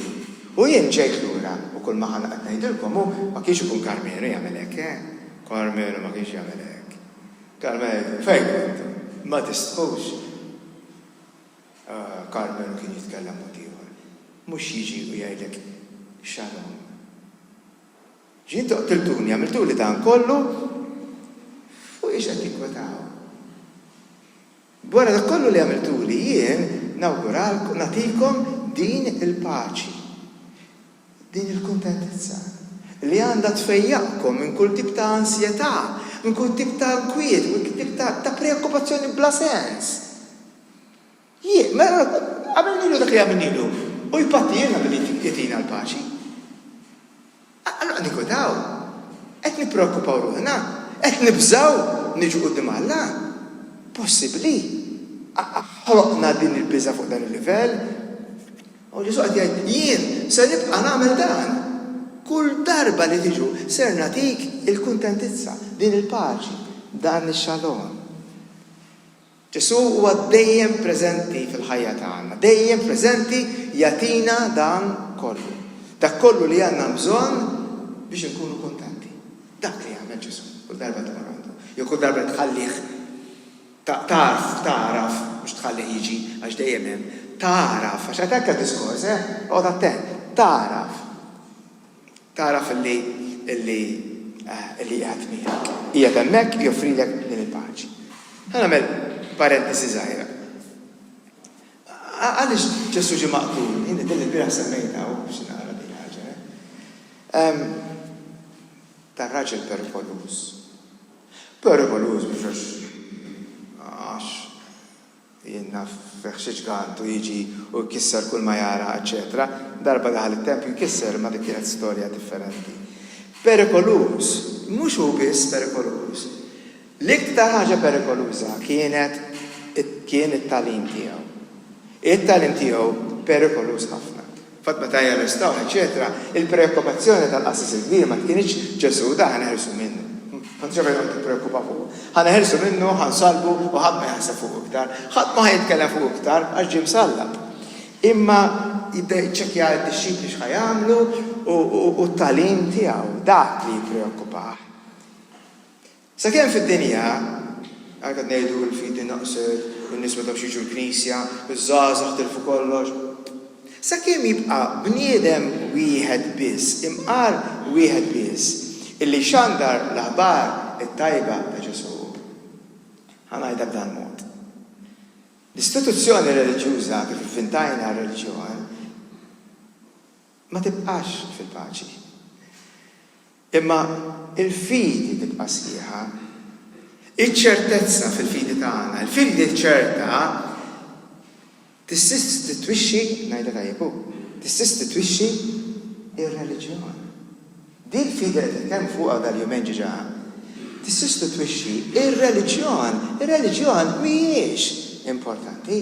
U jien ġejt lura u kull ma ħana qed ngħidilkom hu ma kienx ikun Karmenu jagħmel hekk, Karmenu ma kienx jagħmel hekk. Karmenu fejn kontu, ma tistħux. Karmenu kien jitkellem mod ieħor. Mhux jiġi u jgħidlek xalom. Ġien toqtiltuni, għamiltuli dan kollu fuq ix qed tikkwetaw. Wara dak kollu li għamiltuli jien nawguralkom nagħtikom din il-paċi. Din il-kuntentizza li għandha tfejjaqkom minn kull tip ta' ansjetà, minn kull tip ta' kwiet, minn kull tip ta' preokkupazzjoni bla sens. Għamilnilu dak li għamilnilu, u jpattina billi jtina l-paċi. Allora nikodaw, qed nippreokkupaw ruħna, qed nibżaw niġu quddiem Alla. Possibbli. Ħloqna din il-biża fuq dan il-livell. U Ġesu qed jgħid jien se nibqa' nagħmel dan. Kull darba li tiġu ser nagħtik il-kuntentizza, din il-paċi, dan ix-xalom. Ġesu huwa dejjem preżenti fil-ħajja tagħna, dejjem preżenti jagħtina dan kollu. Dak kollu li għandna bżonn biex inkunu kontenti. Dak li jagħmel Ġesu kull darba tmur għandu. Jew kull darba tħallih taraf mhux tħallih jiġi għax dejjem hemm. Taraf, għax għatakka diskors, għod attent, taraf illi għad miegħek. Qiegħed hemmhekk joffrilek din il-paċi. Nagħmel parentesi żgħira. Għalix Ġesu ġi maqtul, jina din il-bira semmejta u biex naqra din ħaġa. Ta' raġel perikolus. Perikolus biex għax jenna feħxieġ għantu jiġi u jkisser kull ma jara, eccetera. Darba daħal il-tempju jkisser ma dik kienet storja differenti. Perikolus, mux u biss perikolus. L-iktar ħaġa perikoluża kien it-talim tiegħu. Il-talim tiegħu perikolus ħafna. Fatt meta jarrestaw, eċetera, il-preokkupazzjoni tal-qassis il-kbir ma kienx Ġesu da ħaneħilsu minnu. Kont ġabel għandu preokkupa fuq. Ħaneħilsu minnu, ħansalbu u ħadd ma jaħseb fuq iktar. Ħadd ma ħajtkellem fuq iktar għax ġie msallab. Imma jibda jċekkja d-disċipli x'ħajamlu u t-talim tiegħu dak li jippreokkupah. Sakemm fid-dinja, għal ngħidu l-fidi naqset, in-nies ma tawx jiġu l-Knisja, iż-żgħażagħ tilfu kollox. Sakemm jibqa' bniedem wieħed biss, imqar wieħed biss, illi xandar l-aħbar it-tajba ta' Ġesu. Ħanajda b'dan mod. L-istituzzjoni reliġjuża kif iffintajna r-reliġjon ma tibqax fil-paċi. Imma il-fidi tibqa' sħiħa, iċ-ċertezza fil-fidi tagħna, il-fidi ċerta tistitwixxi ngħidha tajjeb tistitwixxi ir-reliġjon. Din fidi li kemm fuqha dal-jumejn ġiġa tistitwixxi ir-reliġjon. Ir-reliġjon mhijiex importanti.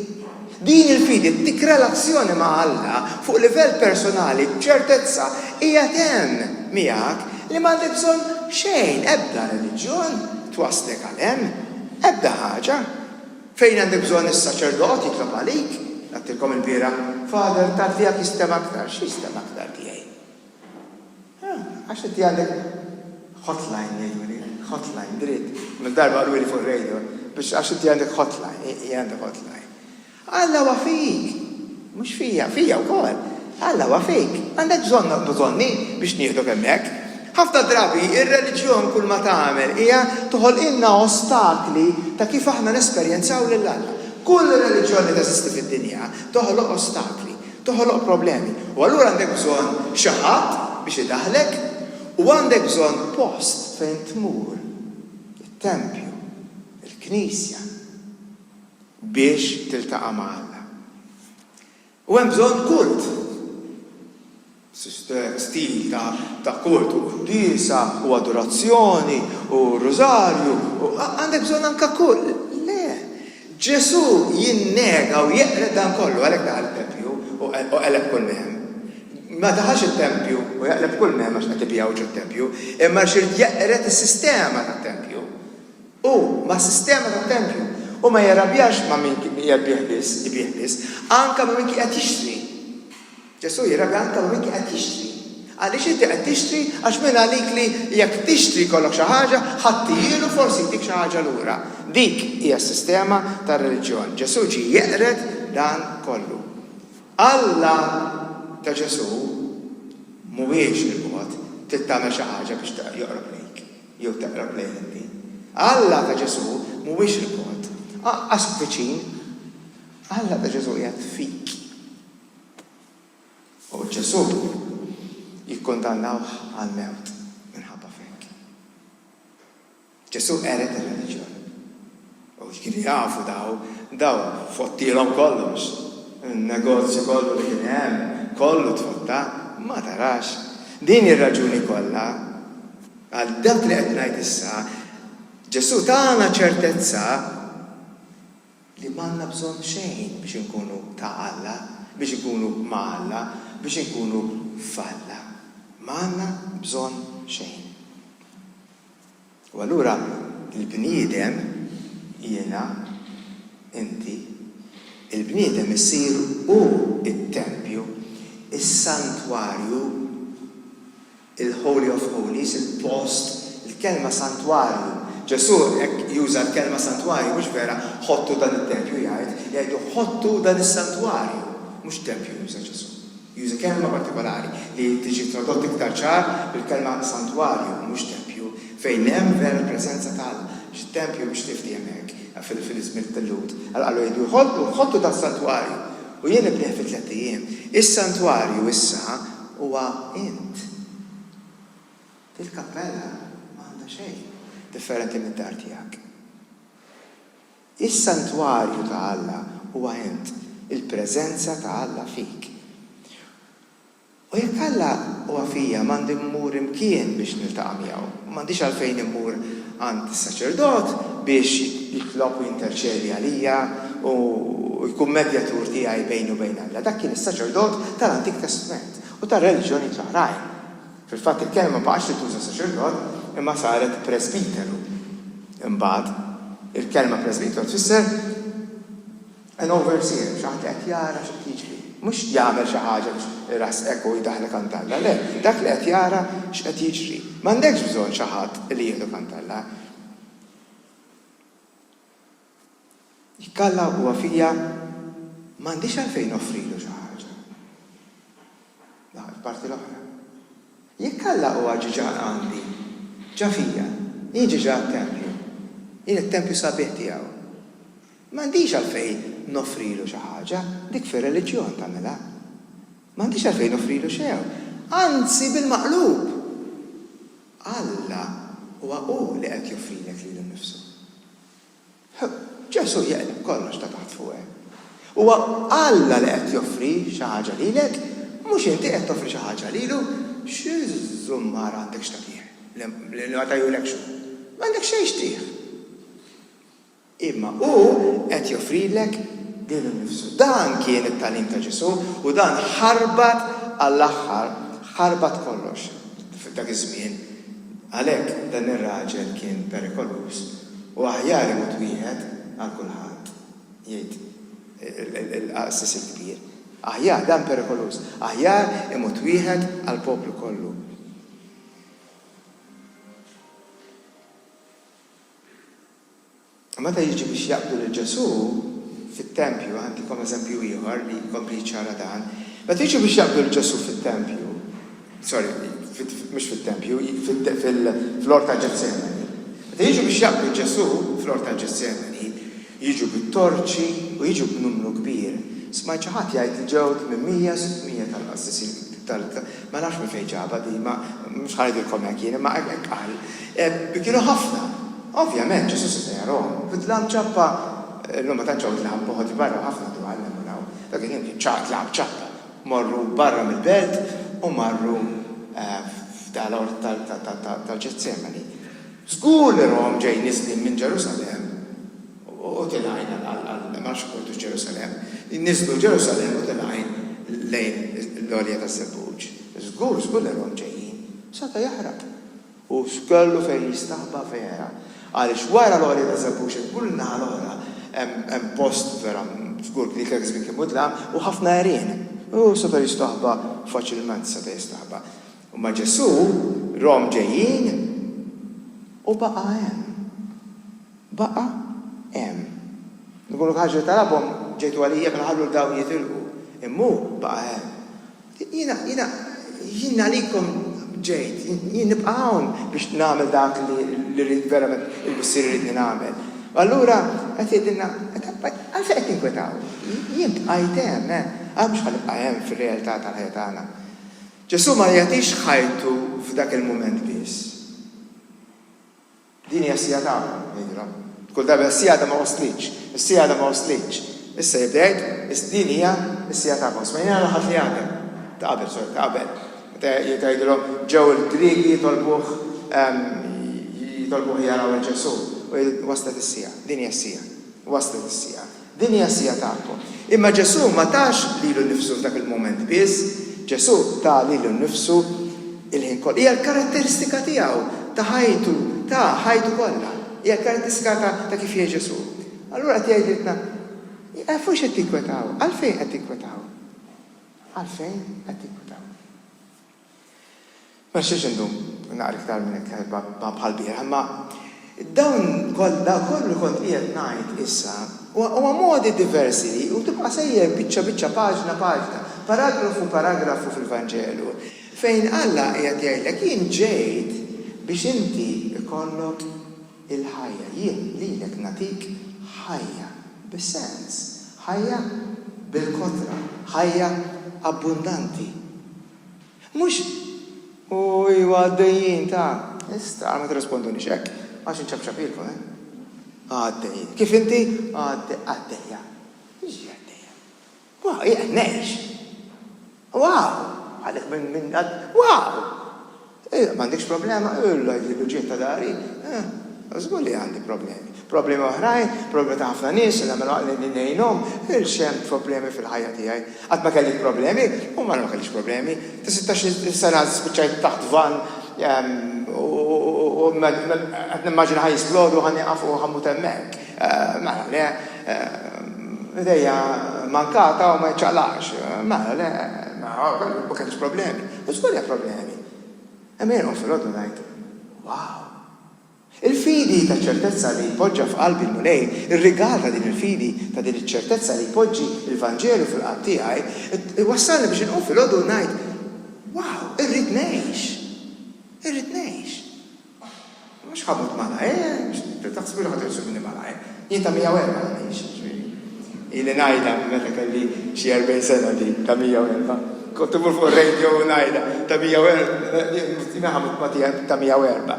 Din il-fidi tik relazzjoni ma' Alla fuq livell personali, ċertezza hija hemm miegħek li m'għandek bżonn xejn, ebda reliġjon twaslek għal hemm, ebda ħaġa. Fejn għandek bżonn is-saċerdot jitlob għalik, għattilkom il-bira, Fader, tagħtijak jistema aktar, x'jistema aktar tiegħi? Għax inti għandek hotline jgħiduli, hotline dritt. Mill-darba għaluli fuq radio, biex għax inti għandek hotline, għandek hotline. Alla huwa fik, mhux fija wkoll. Alla huwa fik. Għandek bżonni biex nieħdu hemmhekk. Ħafna drabi ir-reliġjon kull ma tagħmel hija toħolqilna ostakli ta' kif aħna nesperjenzaw lil Alla. Kull reliġjoni teżisti fid-dinja toħloq ostakli, toħloq problemi. U allura għandek bżonn xi ħadd biex idaħlek u għandek bżonn post fejn tmur it-tempju, il-Knisja biex tiltaqa' ma' Alla. U hemm bżonn kult. Stil ta' kult u qdisa u adorazzjoni u rożarju u għandek bżonn anke kult. Le, Ġesu jinnega u jeqred dan kollu għalhekk daħal it-tempju u qeleb kull mehem. Ma daħalx it-tempju u jaqleb kull mehem għax qed ibjawx it-tempju, imma xirt jeqret is-sistema tat-tempju. U ma' sistema tat-tempju u ma jarabjax ma' min jibih biss, anke ma' min qed jixtri. Ġesu jirabja anke ma' min qed jixtri. Għaliex inti qed tixtri għax minn għalik li jekk tixtri kollok xi ħaġa, ħaddieħlu forsi jtik xi ħaġa lura. Dik hija s-sistema tar-reliġjon. Ġesu ġie jeqret dan kollu. Alla ta' Ġesu mhuwiex il-mod trid tagħmel xi ħaġa biex joqrob lejk jew taqrab lejn inti. Alla ta' Ġesu mhuwiex il-mod. Qas viċin, Alla ta' Ġesu qiegħed fik. U Ġesu jikkondannawh għal-mewt minħabba fek. Ġesu qeret ir-reliġjon. U kienu jafu daw fottilhom kollox. Il-negozju kollu li kien hemm, kollu tfotta, ma tarax. Din ir-raġuni kollha għal dak li qed ngħid issa, Ġesu tagħna ċertezza li m'għandna bżonn xejn biex inkunu ta' Alla, biex inkunu ma' Alla, biex inkunu f'Alla. M'għandna bżonn xejn. U allura il-bniedem jiena inti il-bniedem issir u it-tempju, is-santwarju, il-Holy of Holies, il-post, il-kelma santwarju. Ġesu hekk juża l-kelma santwarju mhux vera ħottu dan it-tempju jgħidu ħottu dan is-santwarju, mhux tempju juża Ġesu. Juża kelma partikolari li tiġi tradotta iktar ċar bil-kelma santwarju mhux tempju fejn hemm vera l-preżenza tal-tempju biex tifti hemmhekk fil-iżmien tal-Lut. Qalu jgħidu ħottu dan santwarju u jien nibnieh fi 3 ijiem. Is-santwarju issa huwa int. Il-kappella m'għandha xejn differenti mid-dar tiegħek. Is-santwarju ta' Alla huwa int, il-preżenza ta' Alla fik. U jekk Alla huwa fija m'għandi mmur imkien biex niltaqa' miegħu, m'għandix għalfejn immur għand is-saċerdot biex jitlob u jinterċedi għalija u jkun medjatur tiegħi bejn u bejn Alla. Dak kien is-saċerdot tal-Antik Testament u tar-reliġjoni l-oħrajn. Fil-fatt il-kelma ma baqax tuża saċerdot imma saret presbiteru. Imbagħad il-kelma presbiteru tfisser an overseer, xi ħadd qed jara x'qed jiġri. Mhux jagħmel xi ħaġa biex rasqek u jdaħlek kantalla, le, dak li qed jara x'qed jiġri. M'għandekx bżonn xi ħadd li jieħdu kantalla. Jekk Alla huwa fija m'għandix għalfejn offrilu xi ħaġa. Parti l-oħra. Jekk Alla huwa ġiġa għandi, ġa fija, jien ġiġa t-tempju, jien it-tempju sabiħ tiegħu. M'għandix għalfejn noffrilu xi ħaġa, dik fir-reliġjon tagħmilha. M'għandix għalfejn noffrilu xejn. Anzi bil-maqlub. Alla huwa hu li qed joffrilek lilu nnifsu. Ġesu jaqleb kollox ta' taħt fuq. Huwa Alla li qed joffri xi ħaġa lilek, mhux inti qed toffri xi ħaġa lilu, xi żummar għandek x'tagħtih li ma tajulek xu. M'għandek xejn xtih. Imma hu qed joffrilek lilu nnifsu. Dan kien it-tagħlim ta' Ġesu u dan ħarbat għall-aħħar, ħarbat kollox f'dak iż-żmien. Għalhekk dan ir-raġel kien perikolus u aħjar imut wieħed għal kulħadd. Jgħid il-qassis il-kbir. Aħjar dan perikolus. Aħjar imut wieħed għal poplu kollu. Meta jiġi biex jaqbdu lil Ġesu fit-tempju, għandikom eżempju ieħor li jkompli ċara dan. Meta jiġi biex jaqbdu lil Ġesu fit-tempju, mhux fit-tempju, fl-ort ta' Ġetsemani. Meta jiġu biex jaqbdu Ġesu fl-ort ta' Ġetsemani, jiġu bit-torċi u jiġu b'numru kbir. Smajt xi ħadd jgħid li ġew minn 100 tal-qassis ma nafx minn fejn ġabha di, ma mhux ħajdilkom hekk jien, imma hekk qal. Kienu ħafna. Ovvjament, Ġesu se jarahom. Fid-dlam ċappa, l-lum ma tantx dlam boħod barra ħafna dwar nemmuraw. Dak kien dlam ċappa. Morru barra mill-belt u marru f'dal-ort tal-Ġetsemani. Żgur li rhom ġej niżlin minn Ġerusalem u tilgħin ma nafx kontu Ġerusalem. Niżlu Ġerusalem u tilgħin lejn l-olja tas-Sebbuġ. Żgur li rhom ġejjin. Seta jaħrab. U xkollu fejn jistaħba vera. Għaliex wara l-olja tas-Sebbuġ kull naħa l-oħra hemm post vera żgur li kellek żmien kien mudlam u ħafna għerien. U seta jistaħba faċilment seta jistaħba. U ma' Ġesu rom ġejjin u baqa' hemm. Baqa' hemm. Nkunu ħaġa talabhom ġejtu għalija bħal ħallu dawn jitilqu. Immu baqa' hemm. Jiena għalikom ġejt, jien nibqa' hawn biex nagħmel dak li rrid verament il-bussier irid nagħmel. Allura qed jgħidilna għalfejn qed tinkwetaw. Jien bqajt hemm, mhux ħalibqa' hemm fir-realtà tal-ħajja tagħna. Ġesu ma jagħtix ħajtu f'dak il-mument biss. Din hija s-sija tagħhom, jgħidilhom. Kull darba s-sijada ma waslitx, is-sijada ma waslitx. Issa jibdejt, din hija s-sija tagħhom. Smajna l-ħadd li għadem. Ta' qabel. Jgħidilhom ġew il-Griegi jitolbuh jaraw il-Ġesu. U waslet is-sija. Din hija s-sija. Waslet is-sija. Din hija s-sija tagħhom. Imma Ġesu ma tax lilu nnifsu f'dak il-mument biss, Ġesu ta' lilu nnifsu il-ħin kollha. Hija l-karatteristika tiegħu ta' ħajtu kollha. Hija l-karatteristika ta' kif hija Ġesu. Allura qed jgħidilna fux qed tinkwetaw. Għalfejn qed tinkwetaw? Għalfejn qed tinkwetaw? Ma xiex indum naqra iktar minn hekk bħal bieraħ, imma dawn kollu kont qiegħed ngħid issa huwa modi diversi u tibqa' sejjer biċċa paġna, paragrafu fil-Vanġelu fejn Alla qiegħed jgħidlek jien ġejt biex inti ikollok il-ħajja, jien lilek nagħtik ħajja bis-sens, ħajja bil-kontra, ħajja abbundanti. Mhux u għaddejjin ta' ma tirrispondunix hekk, għax inċabċabilkom, għaddejjin. Kif inti? Għaddejja. Iġi għaddejja. Wow, ngħix. Wow, għalek minn wow! M'għandekx problema, l-ġiet ta' dari, żgur li għandi problemi. Problemi oħrajn, problemi ta' ħafna nies, li ngħinhom, il-xem problemi fil-ħajja tiegħi. Qatt ma kelli problemi, u ma kellix problemi. Ta' 16 sena spiċċajt taħt van u qed nimmaġina ħaj jisplodu ħan jaqaf u ħammut hemmhekk. Mela le, idejja mankata u ma jċaqlax. Mela le, ma kellix problemi. U żgur li problemi. Emmin fil-għodu ngħid, wow! Il-fidi ta' ċertezza li jpoġġa f'qalbi l-mulej, ir-rigal ta' din il-fidi ta' din iċ-ċertezza li jpoġġi il-Vanġelu fil-qalb tiegħi, wassalni biex inqum fil-għodu ngħid, wow, irrid ngħix. Irrid ngħix. Mhux ħabut malaj, taħsbu li ħadd irsu minni malaj. Jien ta' 104 ngħix. Ili ngħidha meta kelli xi 40 sena di ta' 104. Kont imur fuq ir-radio u ngħidha ta' 104, ħabut ma tiegħek ta' 104.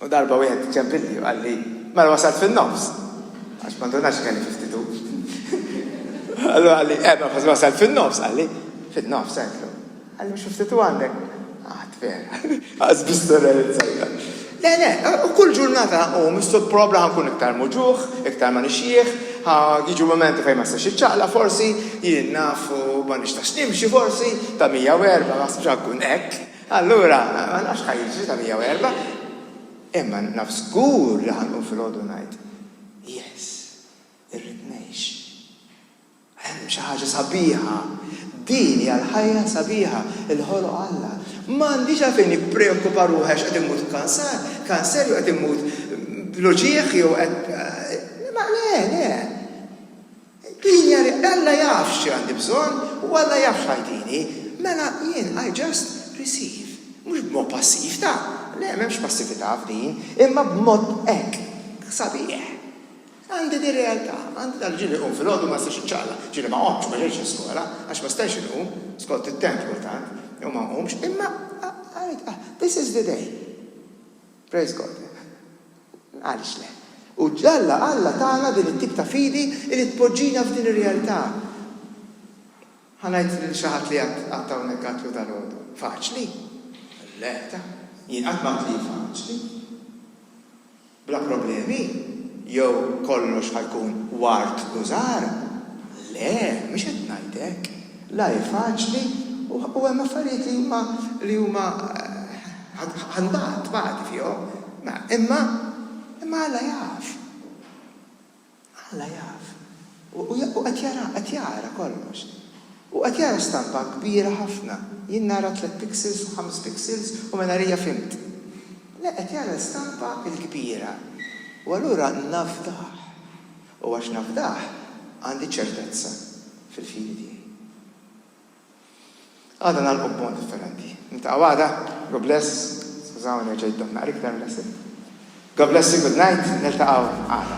U darba wieħed ċempilli u għalli, mela wasalt fil-nofs. Għax ma ndonax kelli 52. Allora għalli, ma wasalt fil-nofs, għalli, fil-nofs, għalli. Għalli, mux 52 għandek? Tfera. Għaz bistorelizza. Le, u kull ġurnata, mistud probla ħankun iktar muġuħ, iktar ma nixjieħ, jiġu momenti fej ma stax iċċaqla forsi, jien naf u ma nixtax nimxi forsi, ta' 104, ma stax ħankun ek. Allura, ma nafx ħajġi ta' 104, imma naf żgur li ħanqum fil-għodu ngħid, yes, irrid ngħix. Hemm xi ħaġa sabiħa, din hija l-ħajja sabiħa, il-ħoloq Alla. M'għandix għalfejn nippreokkupa ruħi qed immut kanser jew qed immut b'loġieħ jew qed ma le. Din hija Alla jaf xi għandi bżonn u Alla jaf x'ħajtini. Mela jien I just receive. Mhux b'mod passiv ta' le, m'hemmx passività f'din, imma b'mod hekk, sabiħ. Għandi di realtà, għandi dal-ġili fil-għodu ma stax iċċaqla, ġili ma qomx ma ġejx skola, għax ma stax inqum, skolt it-temp kultant, jew ma qomx, imma this is the day. Praise God. Għalix le. U ġalla Alla tagħna din it-tip ta' fidi li tpoġġina f'din ir-realtà. Ħanajt lil xi ħadd li għatta hawnhekk għatlu dal-għodu. Faċli? Le, jien qatt ma qli faċli. Bla problemi, jew kollox ħajkun wart u żgħar. Le, mhux qed ngħidlek. La faċli u hemm affarijiet li huma ħandat bagħdi fihom. Imma Alla jaf. Alla jaf. U qed jara kollox. U qed jara stampa kbira ħafna. Jien nara 3 pixels u 5 pixels u ma narija fimt. Le qed jara stampa l-kbira. U allura nafdaħ. U għax nafdaħ għandi ċertezza fil-fili tiegħi. Għada nagħlqu b'mod differenti. Nitaqgħu għada, God bless, skużawni ġejt domna iktar mlesit. God bless you, good night, niltaqgħu għada.